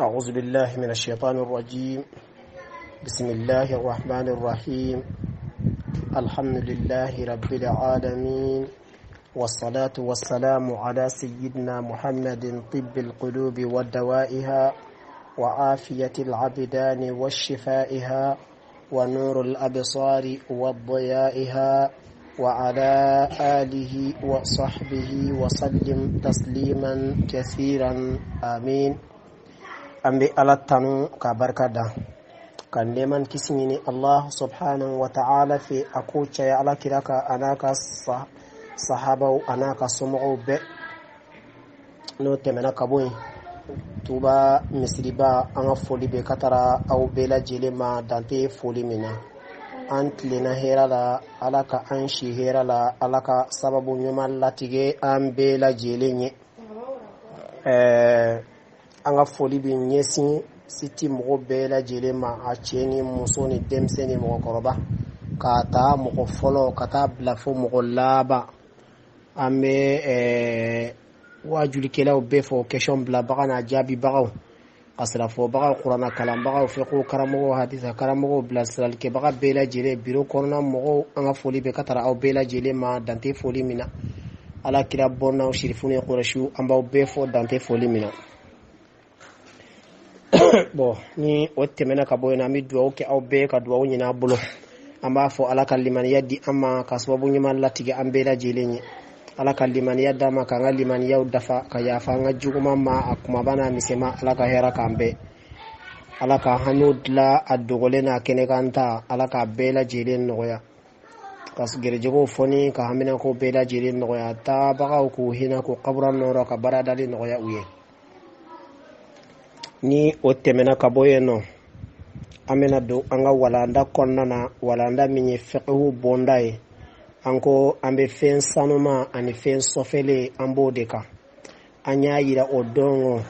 أعوذ بالله من الشيطان الرجيم. بسم الله الرحمن الرحيم. الحمد لله رب العالمين، والصلاة والسلام على سيدنا محمد طب القلوب ودوائها وعافية العبدان وشفائها ونور الأبصار وضيائها وعلى آله وصحبه وسلم تسليما كثيرا آمين. أمبي ألتانو كبركدا كان لمن كسميني الله سبحانه وتعالى في أكوتش يا على كراك أناك صحابة أناك سمعوا ب نو تمنا كبوي توبا مسربا أنا فولي بكترا أو بلا جيلي ما دانتي فولي منا أنت لنا هيرا لا ألاك أنشي هيرا لا ألاك سبب نيوما لاتيجي أم بلا جيلي anga foli bi nyesi siti mogo bela jelema a cheni musoni demseni mogo koroba kata mogo folo kata blafo mogo laba ame wajuli kelaw befo question bla bagana jabi bagaw asra fo bagaw qur'ana kalam bagaw fiqo karamo haditha karamo bla sral ke baga bela jele biro korna mogo anga foli be katara aw bela jelema dante foli mina ala kira bonna o shirifune qurashu ambaw befo dante foli mina bon ni o temena ka boyna mi duwa ke aw be ka duwa nyina bulo amba fo ala kalliman yaddi amma ka sababu nyima latige ambela jelenye ala kalliman yadda ma ka ngaliman yaw dafa ka yafa nga juguma ma akuma bana misema ala ka hera kambe ala ka hanudla adugolena kene kanta ala ka bela jelen noya kas gerejego foni ka hamina ko bela jelen noya ta baga ko hina ko qabran noro ka barada li noya uye ni o temena kaboyeno amena do anga walanda konnana walanda minye fiqhu bonday anko ambe fen sanuma ani fen sofele ambo deka anya yira odongo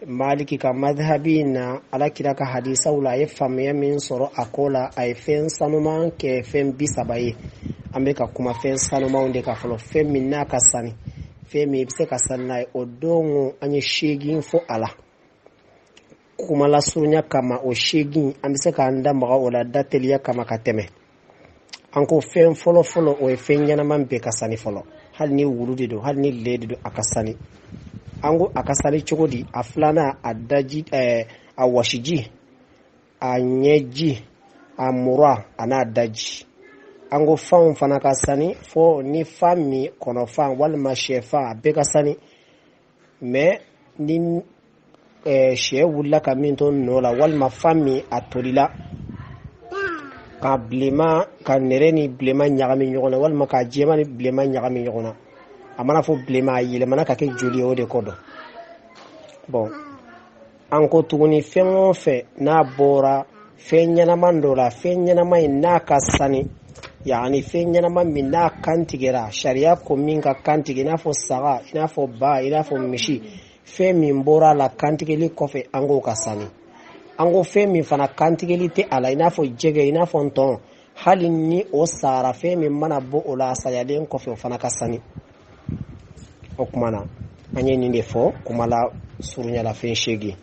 maliki ka madhhabina ala kira ka hadisa ula yefamya min soro akola ay fen sanuma ke fen bisabaye ambe ka kuma fen sanuma onde ka folo fen minna ka sani fen mi bise ka sanai odongo anya shegin fo ala kuma la surunya kama o shegin ambise ka anda maga ola datelia kama kateme anko fen folo o fen yana man be kasani folo hal ni wuludi do hal ni ledi do akasani ango akasani chogodi aflana adaji awashiji anyeji amura ana daji ango fam fana kasani fo ni fami kono fam wal ma shefa be kasani me ni she wulla ka min ton nola wal ma fami atolila ka blema ka nereni blema nyagami nyogona wal ma ka jema ni blema nyagami nyogona amana fo blema yile mana ka ke joli o de kodo bon anko tuguni fengo fe na bora fenyana mandola fenyana mai na kasani yani fenyana man min na kantigera sharia ko min ka kantigena fo saga ina fo ba ina fo mishi femi mbora la kantigeli kofe ango kasani ango femi fana kantigeli te ala ina fo jege ina fo nton hali ni o sara femi mana bo ola sayalen kofe fana kasani okumana anye ni defo kumala surunya la fen shegi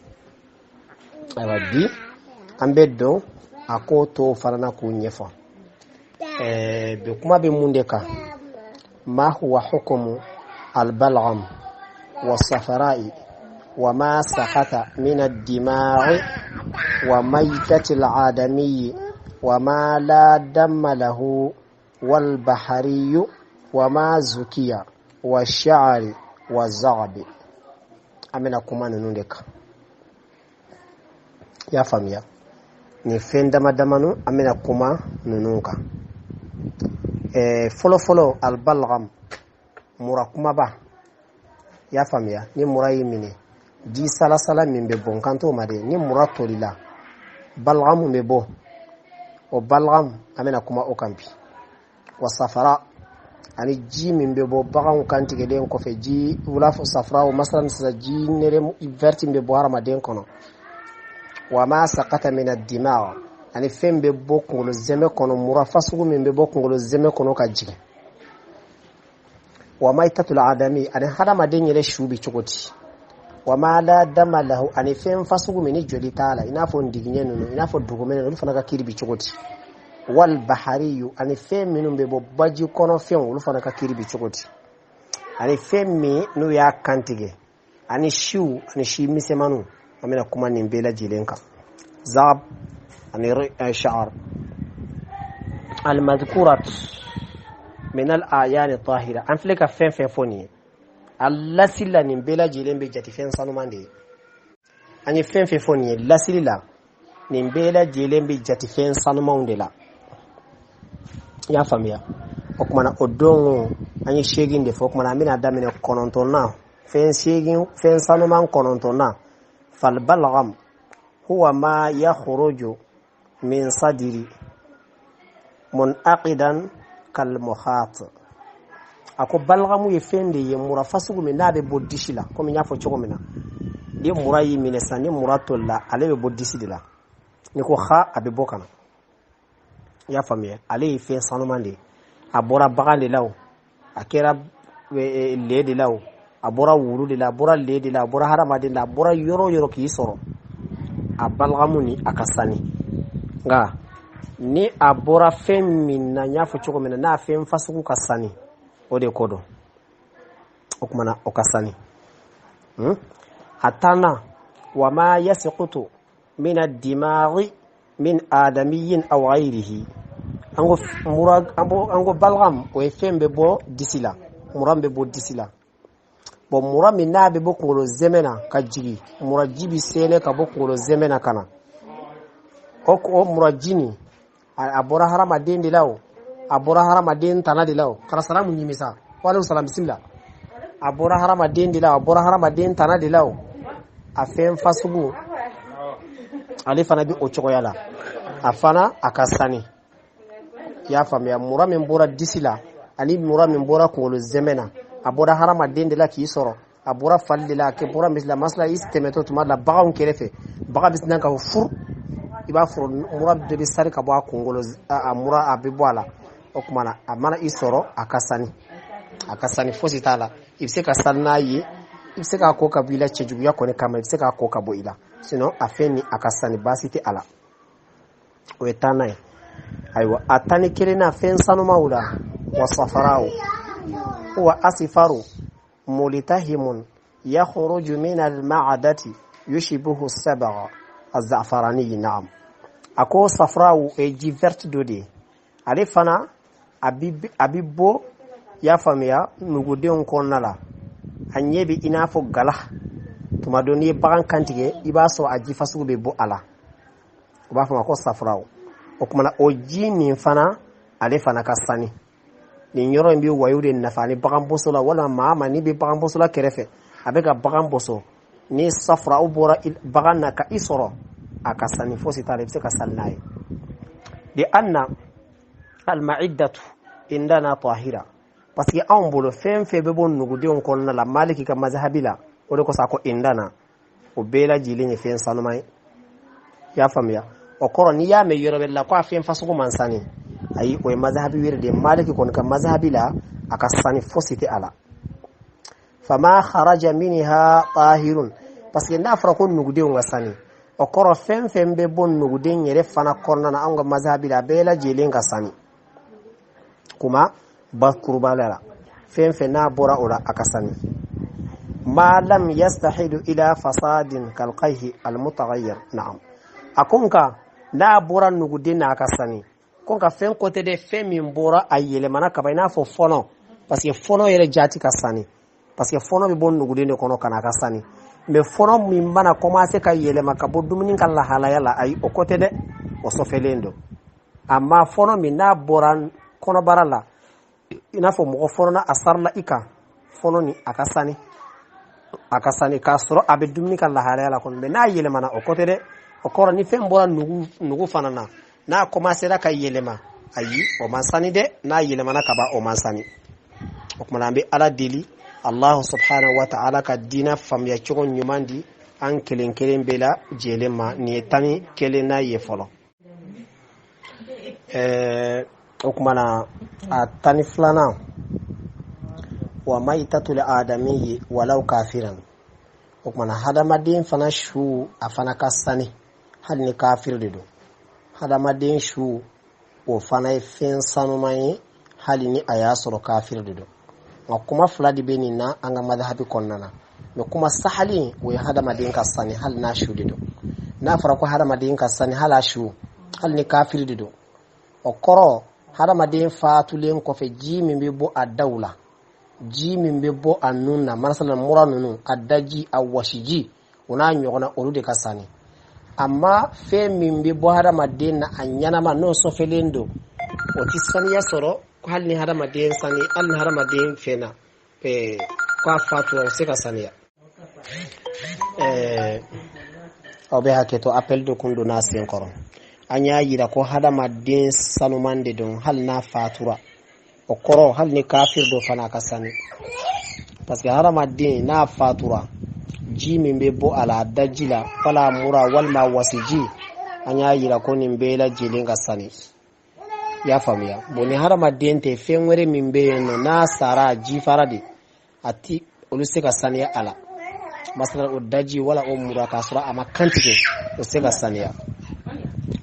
awadi ambedo akoto farana ku nyefa be kuma be mundeka ma huwa hukumu al-balgham والصفراء وما سقط من الدماء وميتة العادمي وما لا دم له والبحري وما زكي والشعر والزغب أمنا كمان نندك يا فاميا نفين دمانو أمنا كمان ننوكا فلو البلغم مراكما با ya famia ni murayi mine di sala min be bon kanto made ni muratolila balgam be bo o balgam amena kuma o kampi wa safara ani ji min be bo bagan kanti ge den ko fe ji wala fo safra o masalan sa ji nere verti be bo harama den kono wa ma saqata min ad-dima' ani fembe bo ko lo zeme kono murafasu min be bo ko lo zeme kono ka jige wa maitatul adami ani hadama den yele shubi chukoti wa ma la dama lahu ani fɛn fasugu min ni joli t'a la i n'a fɔ ndigiɲɛ ninnu i n'a fɔ dugumɛnɛ olu fana ka kiri bi cogo di wal bahariyu ani fɛn minnu bɛ bɔ baji kɔnɔ fɛnw olu fana ka kiri bi cogo di ani fɛn min n'u y'a kantigɛ ani siw ani si misɛnmaninw an bɛna kuma nin bɛɛ lajɛlen kan zab ani sha'ar al-madhkurat min al-ayan tahira an filɛ ka fɛn fɛn fɔ nin ye lasili la nin bɛɛ lajɛlen bɛ jate fɛn sanuman de ye an ye fɛn fɛn fɔ nin ye lasili la nin bɛɛ lajɛlen bɛ jate fɛn sanumanw de la i y'a faamuya o kumana o don an ye 8 de fɔ o kumana an bɛna daminɛ 9nan fɛn sanuman 9nan fal balgham huwa ma yakhruju min sadri munaqidan kal muhat ako balghamu ye fɛn de ye mura fasugu min n'a bɛ bɔ disi la komi n y'a fɔ cogo min na ni mura y'i minɛ sisan ni mura tolila ale bɛ bɔ disi de la ni ko ha a bɛ bɔ kana i y'a faamuya ale ye fɛn sanuman de ye a bɔra bagan de la o a kɛra le de la o a bɔra wulu de la a bɔra le de la a bɔra hadamaden la a bɔra yɔrɔ o yɔrɔ k'i sɔrɔ a balghamu ni a ka sani nka ni a bɔra fɛn min na n y'a fɔ cogo min na n'a fɛn fasugu ka sani o de ko dɔn o kumana o ka sani a tanna wa ma yasqutu min ad-dimaghi min adamiyyin aw ghayrihi an ko balgham o ye fɛn bɛ bɔ disi la mura bɛ bɔ disi la bon mura min n'a bɛ bɔ kunkolo zɛmɛ na ka jigin mura ji bi sɛnɛ ka bɔ kunkolo zɛmɛ na ka na o mura ji nin a bɔra hadamaden de la o a bɔra hadamaden tana de la o karasara mun ɲimisa walekum salam bisimila a bɔra hadamaden de la a bɔra hadamaden tana de la o a fɛn fasugu ale fana bi o cogoya la a fana a ka sani i y'a faamuya mura min bɔra disi la ani mura min bɔra kunkolo zɛmɛ na a bɔra hadamaden de la k'i sɔrɔ a bɔra fali de la a bɔra misila masala i tɛmɛtɔ tuma la baganw kɛrɛfɛ bagan bɛ sina ka furu i b'a fɔ mura de bɛ sari ka bɔ a kunkolo a mura a bɛ bɔ a la o tuma na a mana i sɔrɔ a ka sani fosi t'a la i bɛ se ka sani n'a ye i bɛ se k'a ko ka bɔ i la cɛjuguya kɔni kama i bɛ se k'a ko ka bɔ i la sinon a fɛn ni a ka sani baasi tɛ a la o ye tanna ye ayiwa a tani kelenna fɛn sanumaw la wa safaraw wa asifaru multahimun yakhruju min al-ma'adati yushbihu as-sabgha az-za'farani na'am ako safraw e ji verte do de ale fana abi bɔ ya faamuya nugudenw kɔnɔna la a ɲɛ bɛ i n'a fɔ gala tuma dɔ n'i ye bagan kantigɛ i b'a sɔrɔ a ji fasugu bɛ bɔ a la u b'a fɔ ma ko safraw o kumana o ji nin fana ale fana ka sani nin yɔrɔ in bɛ wayo de nafa ni bagan boso la walima maa ma ni bɛ bagan boso la kɛrɛfɛ a bɛ ka bagan boso ni safraw bɔra bagan na ka i sɔrɔ a ka sani fosi t'a la i bɛ se ka sani n'a ye de anna al-ma'iddatu indana tahira parce que anw bolo fɛn fɛn bɛ bɔ nugudenw kɔnɔna la maliki ka mazhabi la o de kosɔn a ko indana o bɛɛ lajɛlen ye fɛn sanuman ye i y'a faamuya o kɔrɔ n'i y'a mɛn yɔrɔ wɛrɛ la ko a fɛn fasugu man sani ayi o ye mazhabi wɛrɛ de ye maliki kɔni ka mazhabi la a ka sani fosi tɛ a la fama kharaja minha tahirun parce que n'a fɔra ko nugudenw ka sani o kɔrɔ fɛn fɛn bɛ bɔ nuguden yɛrɛ fana kɔnɔna na anw ka mazhabi la a bɛɛ lajɛlen ka sani kuma bakurubala la fɛn fɛn n'a bɔra o la a ka sani ma lam yastahidu ila fasadin kalqayhi almutaghayyir na'am a ko nka n'a bɔra nuguden na a ka sani ko nka fɛn côté de fɛn min bɔra a yɛlɛmana ka ban i n'a fɔ fɔnɔ parce que fɔnɔ yɛrɛ jaati ka sani parce que fɔnɔ bɛ bɔ nuguden de kɔnɔ ka na a ka sani mais fɔnɔ min mana commencer ka yɛlɛma ka bɔ dumuni ka lahalaya la ayi o côté dɛ o sɔfɛlen don amma fɔnɔ min n'a bɔra kɔnɔbara la i n'a fɔ mɔgɔ fɔnɔ na a sarila i kan fɔnɔ ni a ka sani k'a sɔrɔ a bɛ dumuni ka lahalaya la kɔnɔ mais n'a yɛlɛmana o côté dɛ o kɔrɔ ni fɛn bɔra nugu fana na n'a commencera ka yɛlɛma ayi o man sani dɛ n'a yɛlɛmana ka ban o man sani o kumana an bɛ ala deli Allah subhanahu wa ta'ala ka diinɛ faamuya cogo ɲuman di an kelen kelen bɛɛ la jɛlen ma nin ye tani kelen n'a ye fɔlɔ o kumana a tani filanan wa maitatul adamiyyi walau kafiran o kuma hadamaden fana shu afana ka sani hali ni kafir de do hadamaden shu o fana ye fɛn sanuman ye hali ni a y'a sɔrɔ kafir de do nka kuma fila de bɛ nin na an ka madhabi kɔnɔna na mais kuma sahali o ye hadamaden ka sani hali n'a shu de do n'a fɔra ko hadamaden ka sani hali a shu hali ni kafir de do o kɔrɔ hadamaden faatulen kɔfɛ ji min bɛ bɔ a daw la ji min bɛ bɔ a nun na masalan mura ninnu a daji a wasiji o n'a ɲɔgɔnna olu de ka sani amma fɛn min bɛ bɔ hadamaden na a ɲɛnama n'o sɔfɛlen don o tɛ saniya sɔrɔ hali ni hadamaden sani hali ni hadamaden fɛn na k'a fatura o se ka saniya aw bɛ hakɛ to appel dɔ kun donna a sen kɔrɔ an y'a yira ko hadamaden sanuman de don hali n'a fatura o kɔrɔ hali ni kafir dɔ fana ka sani parce que hadamaden n'a fatura ji min bɛ bɔ a la daji la wala mura walima wasiji an y'a yira ko nin bɛɛ lajɛlen ka sani y'a faamuya bon ni hadamaden tɛ fɛn wɛrɛ min bɛ yen nɔ n'a sara ji fara de a ti olu se ka saniya a la masalan o daji wala o mura k'a sɔrɔ a ma kantigɛ o se ka saniya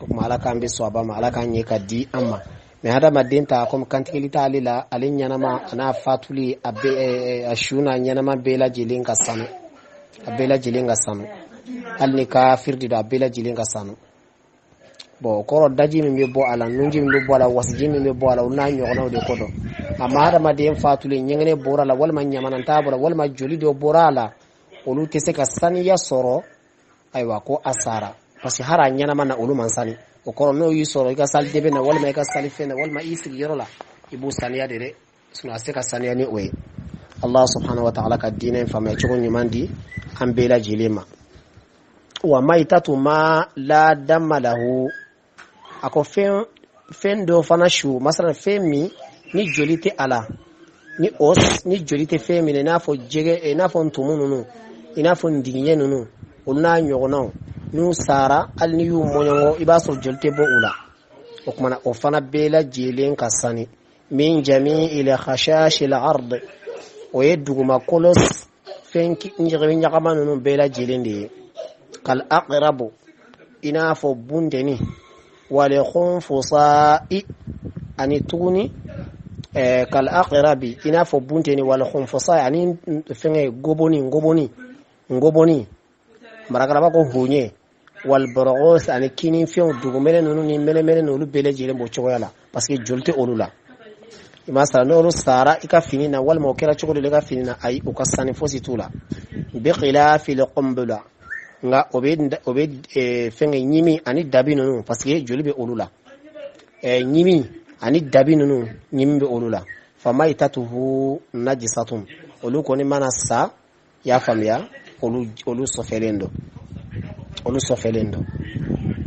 o kuma ala k'an bɛ sɔn a ba ma ala k'an ɲɛ ka di an ma mais hadamaden ta comme kantigɛli t'ale la ale ɲɛnama a n'a fatuli a su n'a ɲɛnama bɛɛ lajɛlen ka sanu a bɛɛ lajɛlen ka sanu hali ni kafir de don a bɛɛ lajɛlen ka sanu bon kɔrɔ daji min bɛ bɔ a la nunji min bɛ bɔ a la wasiji min bɛ bɔ a la o n'a ɲɔgɔnnaw de ko dɔn amma hadamaden fatulen ɲɛgɛnɛ bɔra a la walima ɲamananta bɔra walima joli dɔ bɔra a la olu tɛ se ka saniya sɔrɔ ayiwa ko a sara parce que hari a ɲɛnama na olu man sani o kɔrɔ n'o y'i sɔrɔ i ka salidebe na walima i ka salifɛn na walima i sigiyɔrɔ la i b'o saniya de dɛ sinon a se ka saniya ni o ye Allah subhanahu wa ta'ala ka diinɛ in faamuya cogo ɲuman di an bɛɛ lajɛlen ma wa maitatu ma la damma lahu a ko fɛn dɔ fana su masalan fɛn min ni joli tɛ a la ni joli tɛ fɛn min i n'a fɔ jɛgɛ i n'a fɔ ntumu ninnu i n'a fɔ ndigiɲɛ ninnu olu n'a ɲɔgɔnnaw n'u sara hali ni y'u mɔɲɔgɔn i b'a sɔrɔ joli tɛ bɔ u la o kumana o fana bɛɛ lajɛlen ka sani min jami'il khashashil ard o ye dugumakolo fɛn ɲagama ninnu bɛɛ lajɛlen de ye kal aqrabu i n'a fɔ bundeni wal khunfusa'i ani tuguni kal aqrabi i n'a fɔ bundeni wal khunfusa'i ani fɛngɛ ngoboni marakaraba ko hunye wal barghos ani kini fɛnw dugumɛlɛ ninnu ni mɛlɛmɛlɛ ninnu olu bɛɛ lajɛlen b'o cogoya la parce que joli tɛ olu la i ma sara n'olu sara i ka fini na walima o kɛra cogo de la i ka fini na ayi o ka sani fosi t'u la bi khilafil qumbula nga o bɛ fɛngɛ ɲimi ani dabi ninnu parce que joli bɛ olu la ɲimi ani dabi ninnu ɲimi bɛ olu la fama itatuhu najisatun olu kɔni mana sa y'a faamuya olu sɔfɛlen don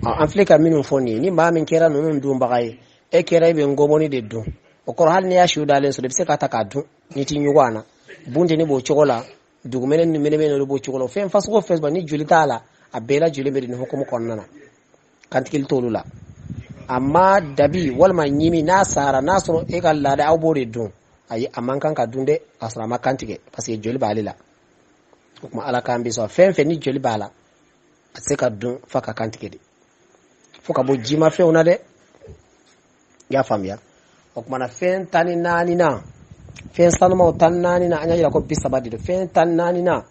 an filɛ ka minnu fɔ nin ye ni maa min kɛra ninnu dunbaga ye e kɛra i bɛ ngɔbɔni de dun o kɔrɔ hali ni y'a su dalen sɔrɔ i bɛ se ka ta k'a dun ni t'i ɲugu a na bunteni b'o cogo la dugumɛnɛ ni mɛnɛmɛnɛ olu b'o cogo la fɛn fasugu fɛn ni joli t'a la a bɛɛ lajɛlen bɛ nin hukumu kɔnɔna na kantigɛli t'olu la amma dabi walima ɲimi n'a sara n'a sɔrɔ e ka laada aw b'o de dun ayi a man kan ka dun dɛ a sɔrɔ a ma kantigɛ parce que joli b'ale la o kuma ala k'an bɛ sɔn fɛn fɛn ni joli b'a la a tɛ se ka dun f'a ka kantigɛ de fo ka bɔ jimafɛnw na dɛ i y'a faamuya o kumana fɛn 14 na fɛn sanumaw 14 na an y'a yira ko 30 de don fɛn 14 na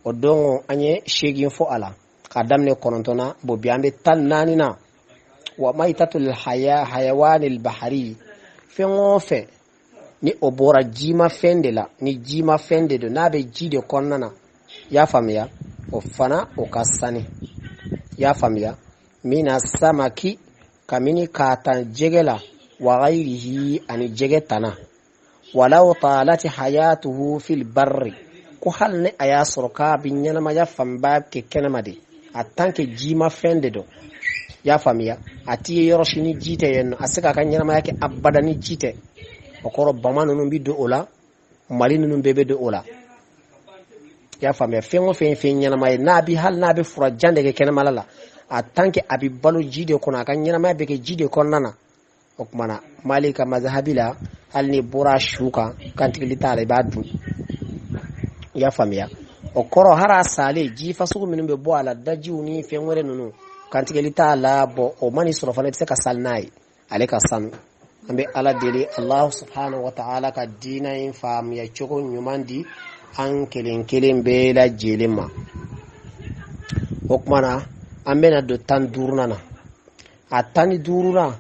o don an ye 8 fɔ a la k'a daminɛ 9 na bon bi an bɛ 14 na wa maitatul hayawanil bahari fɛn o fɛn ni o bɔra jimafɛn de la ni jimafɛn de don n'a bɛ ji de kɔnɔna na i y'a faamuya o fana o ka sani i y'a faamuya mina samaki kamini k'a tan jɛgɛ la wa ghayrihi ani jɛgɛ tana walaw talati hayatuhu fil barri ko hali ni a y'a sɔrɔ k'a bɛ ɲɛnamaya fanba kɛ kɛnɛma de a tant que jimafɛn de don i y'a faamuya a t'i ye yɔrɔ si ni ji tɛ yen nɔ a se k'a ka ɲɛnamaya kɛ abada ni ji tɛ o kɔrɔ bama ninnu bɛ don o la mali ninnu bɛɛ bɛ don o la i y'a faamuya fɛn o fɛn ɲɛnama ye hali n'a bɛ furajan de kɛ kɛnɛmala la a tant que a bɛ balo ji de kɔnɔ a ka ɲɛnamaya bɛ kɛ ji de kɔnɔna na o kumana mali ka mazhabi la hali ni bɔra su kan kantigɛli t'a la i b'a dun i y'a faamuya o koro hara sale ji fasugo minun be bo ala dajiw ni fenwere nunu kantigeli ta la bo o mani soro fana se ka salnai ale ka sanu ambe ala deli Allah subhanahu wa ta'ala ka dina in fam ya chogo nyumandi an kelen be la jelema hokmana ambe na do tan duruna atani duruna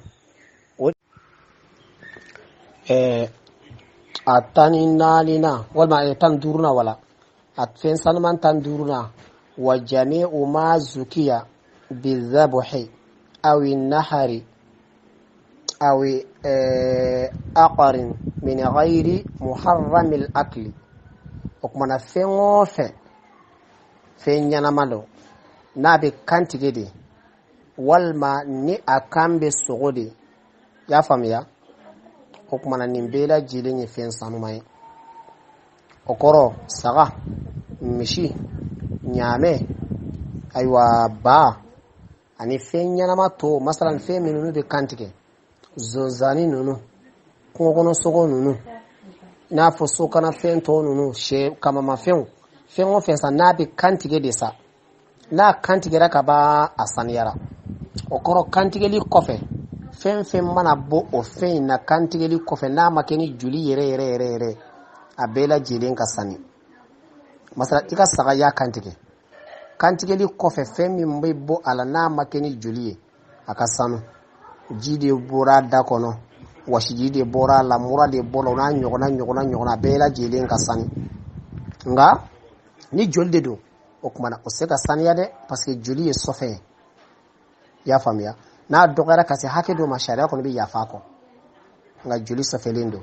atani nalina wala tan duruna wala atfen salman tan duruna wa jami'u ma zukiya bizabhi aw an-nahari aw aqarin min ghairi muharram al-akl okmana fengo fe nyanamalo nabe kantigede walma ni akambe sogode ya famya okmana nimbela jilenye fen sanumai okoro saga mishi nyame aywa ba ani fen nyanama to masalan fe minunu be kantige zozani nunu kono sogo nunu na foso kana fen to nunu she kama mafen fen fen sa nabe kantige de sa na kantige raka ba asaniyara okoro kantige li kofe fen mana bo o fen na kantige li kofe na makeni juli yere abela jilen ka sani masala tika saga ya kantige li kofe fen min be bo ala na makeni juli aka sanu jide bora da kono washi jide bora la mura de bolo na nyogona bela jilen ka sani nga ni jolde do okmana oseka saniya de parce que joli est sofé ya famia na dogara kasi hake do masharia ko bi ya fako nga joli sofelendo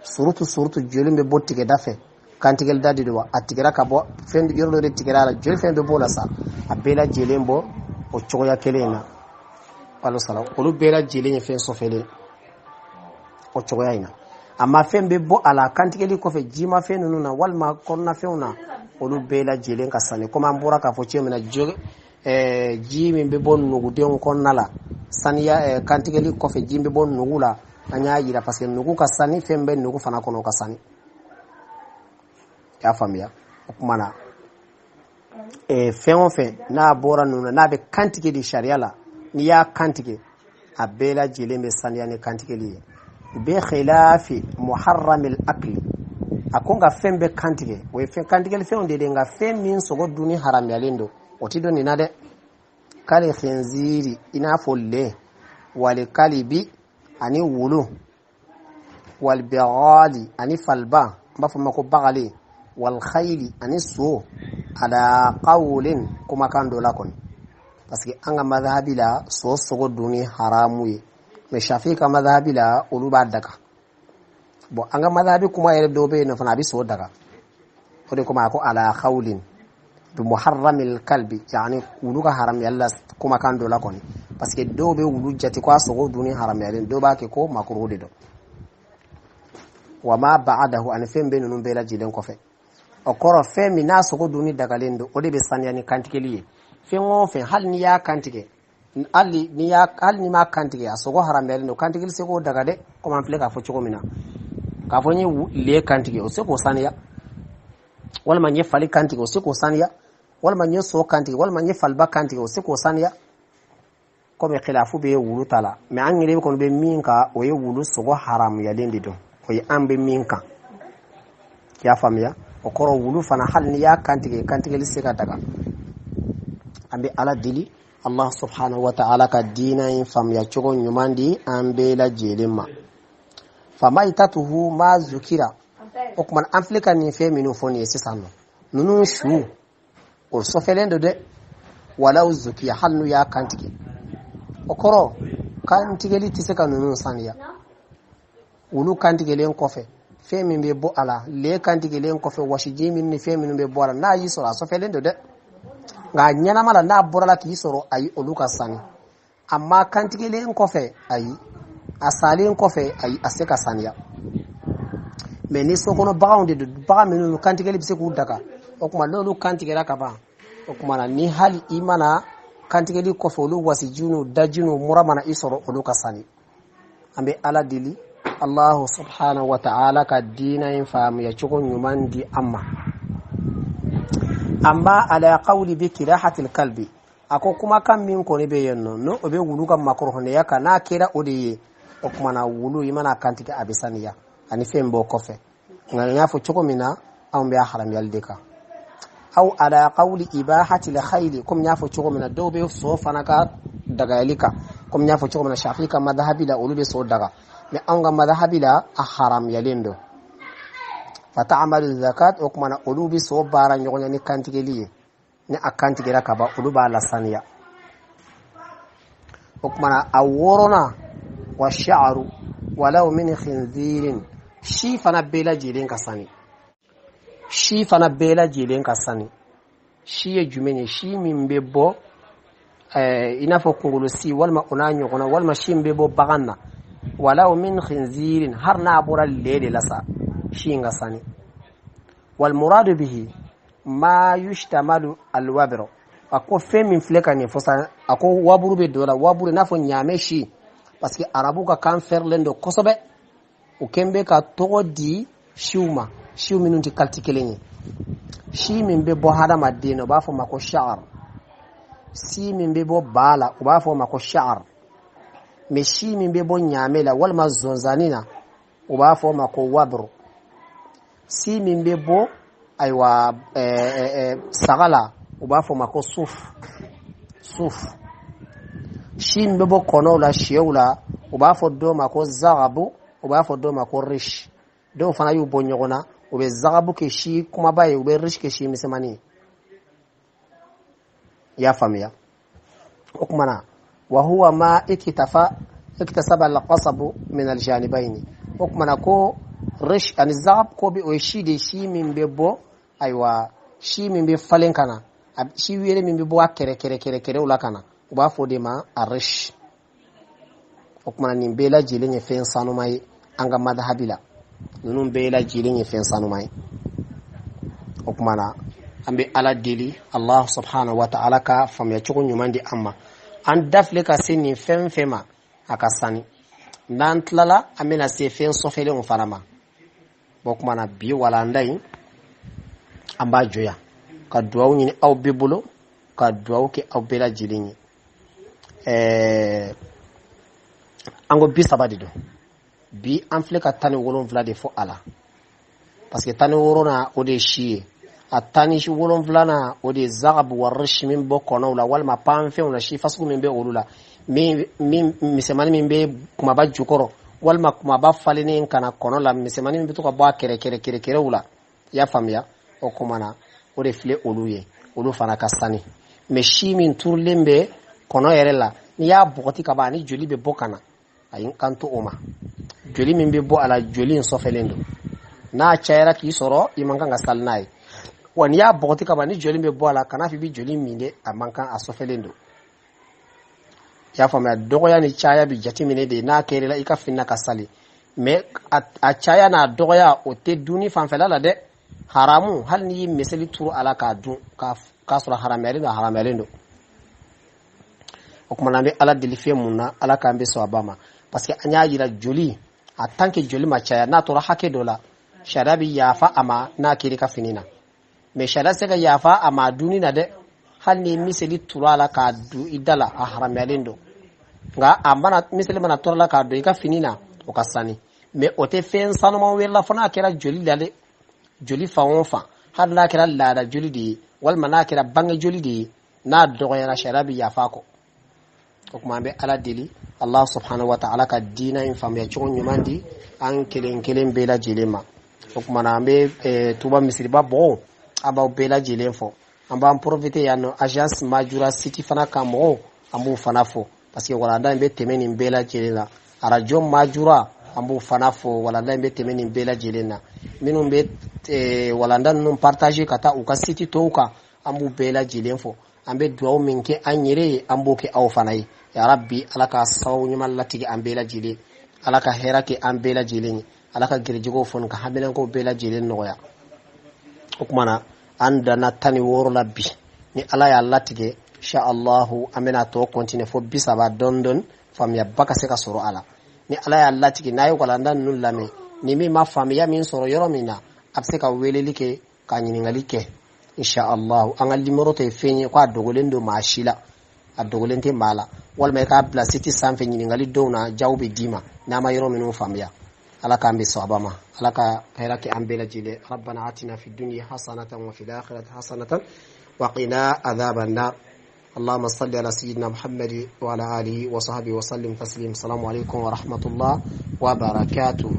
surutu joli be bottige dafe kantigel dadi do atigera ka bo fend yorlo de tigera la joli fend bo la sa abela jelembo o choya kelena allo salam ko lu bela jelenye fen sofele o choya ina amma fembe bo ala kantigeli ko fe jima fe nuna walma konna feuna olu bela jelen ka sani kuma mbura ka fo chemena joge jimi be bon nugu den konna la saniya kantigeli ko fe jimbe bon nugu la anya yira parce que nugu ka sani fembe nugu fana kono ka sani ya famia kuma na fe na bora nuna na be kantigeli sharia la ni ya kantige abela jelembe saniya ni kantigeli be khilafi muharram al-akl akonga fembe kantige we fe kantige le feunde de nga femi sogo duni haram ya lendo otido ni nade kale khinziri ina folle wal kalibi ani wulu wal bighali ani falba mbafu mako bagali wal khayli ani su ala qawlin kuma kando lakon parce que anga madhabi la so sogo duni haramu ye me shafi ka madhabi la uluba daga bo anga madhabi kuma yele dobe na fana bi so daga ode kuma ko ala khawlin bi muharramil kalbi yani uluga haram yalla kuma kan do la kon parce que dobe ulu jati kwa sogo duni haram yalla do ba ke ko makruh de do wa ma ba'dahu an fembe nunu bela jilen ko fe o koro fe mi na sogo duni daga lendo ode be sanyani kantikeliye fe ngo fe hal ni ya kantike ali ni ya hal ni ma kantike asogo haram yalla no kantikeli se ko daga de ko man fle ka fo choko mina ka fo ni le kantike o se ko sanya wala man ye fali kantike o se ko sanya wala man ye so kantike wala man ye falba kantike o se ko sanya ko be khilafu be wulu tala me an ngire ko be minka o ye wulu sogo haram ya lendi do o ye ambe minka ya famia o koro wulu fana hal ni ya kantike li se ka daga ambe ala dili Allah subhanahu wa ta'ala ka dina in famia chogo nyumandi ambe la jelema fama itatuhu ma zukira okman amflika ni fe minu foni sisano nunu shu o sofelendo de wala zukiya halnu ya kantike okoro kantike li tiseka nunu saniya ulu kantike len kofe fe min be bo ala le kantike len kofe washiji min ni fe min be bo ala na yi sora sofelendo de nga nyana mala na borala ki soro ayi ulu ka sani amma kantike len kofe ayi asalin kofe ayi aseka saniya mais ni sokono baawde de baga menu kantigeli bise ku daga o kuma lolu kantigera ka ba o kuma na ni hali imana kantigeli kofe olu wasijunu dajinu muramana isoro olu kasani ambe ala dili Allah subhanahu wa ta'ala ka dina in fam ya chugo nyumandi amma amma ala qawli bi kirahatil kalbi ako kuma kan min ko ne be yenno no obe wulu kam makruh ne yaka na kira odi o kuma na wulu imana kantike abisaniya ani fembo kofe nganya fo choko mina am be haram yaldeka aw ala qawli ibahati al khayl kum nyafo choko mina dobe so fanaka daga yalika kum nyafo choko mina shafika madhhabi la ulube so daga me anga madhhabi la haram yalendo fata'amalu zakat o kuma na ulubi so bara nyonya ni kantike liye ni akantike rakaba uluba la saniya o kuma na aworona wa sha'ru walau min khinzirin shi fana bela jilen kasani shi fana bela jilen kasani shi ye jumene shi min bebo ina fo kungulu si walma onanyo kona walma shi mbebo baganna walau min khinzirin har na abura lele lasa shi ngasani wal muradu bihi ma yushtamalu al wabru ako femin fleka ni fosa ako waburu be dola waburu na fo nyame shi parce que arabu ka kan ferlendo kosobe o kembe ka togo di shiuma shiumi nunti kaltikelenye shi min be bo hada madino ba fo mako sha'r si min be bo bala o ba fo mako sha'r me shi min be bo nyamela wal mazonzanina o ba fo mako wabru si min be bo aywa sagala o ba fo mako suf shi min be bo kono la shiula o ba fo do mako zagabu o ba fo do mako rish do fana yu bo nyogona o be zagabu ke shi kuma baye o be rish ke shi misemani ya famia o kuma na wa huwa ma iktasaba al-qasab min al-janibayn o kuma na ko rish an zagab ko be o shi de shi min be bo aywa shi min be falen kana shi wire min be bo kere ula kana o ba fo de ma arish o kuma na ni bela jile nye fen sanu mai anga madhabila nunun bela jile nye fen sanu mai o kuma na ambe ala deli Allah subhanahu wa ta'ala ka fam ya chuko nyumandi amma an dafle ka sini fen fema aka sani nan tlala amena se fen sofele on farama bokuma na bi wala ndai amba joya ka duwaw ni aw bibulo ka duwaw ke aw bela jilinyi ango bi sabadi do bi amfle ka tani wolon vla de fo ala parce que tani worona o de shiye atani shi wolon vla na o de zagab warish min bokono la wal ma panfe ona shi fasku min be olula mi misemani min be kuma ba jukoro wal ma kuma ba falene kana kono la misemani min be to ka ba kere wula ya famia o kuma na o de fle oluye olu fana kastani me shi min turlembe kono yerela ni ya bokoti ka ba ni joli be bokana ayin kanto oma joli min be bo ala joli sofelendo na chaira ki soro imanga ngasalnai wani ya bokoti ka ba ni joli be bo ala kana fi bi joli minde amanka asofelendo ya fama dogo ya ni chaya bi jati mine de na kerela ikafinna kasali me a chaya na dogo ya o te duni fanfela la de haramu hal ni meseli turu ala ka dun ka sura haramelendo o kuma nambe ala delife munna ala ka ambe so abama parce que anya yira joli a tanke joli ma chaya na tora hake dola sharabi yafa ama na kiri ka finina me shara sega yafa ama duni na de hal ni miseli turu ala ka du idala a haramelendo nga amana miseli mana tora la ka du ka finina o kasani me o te fen sanoma wela fana kera joli dale joli fa har na kira lada joli di wal manakira banga joli di na dogo yana sharabi yafa ko kuma be ala dili Allah subhanahu wa ta'ala ka dina in fam ya chon nyumandi an kelen bela jilema kuma na be tuba misiri ba bo aba bela jilen fo amba profiter ya no agence majura city fana ka mo ambu fana fo parce que wala nda be temeni bela jilela arajo majura ambu fana fo wala nda be temeni bela jilena minum be wala nda non partager kata uka city to uka ambu bela jilen fo ambe duwaw minke anyere ambu ke aw fanai ya rabbi alaka sawu nyumal latigi ambela jile alaka herake ambela jile alaka girjigo fon ka habelen ko bela jile noya okmana anda na tani woro labbi ni ala ya latige insha Allah amena to continue fo bisaba dondon fam ya baka se ka soro ala ni ala ya latige nayo ko landa nun lame ni mi ma fam ya min soro yoro mina abse ka welelike ka nyiningalike insha Allah an ga limero te fenye ko adogolen do mashila adogolen te mala wal mai ka bla city sanfe nyini ngali do na jawbe dima na ma yoro minu famya ala ka ambi sabama ala ka khairati ambela jile rabbana atina fid dunya hasanatan wa fil akhirati hasanatan wa qina adhaban nar اللهم صل على سيدنا محمد وعلى آله وصحبه وسلم تسليما السلام عليكم ورحمة الله وبركاته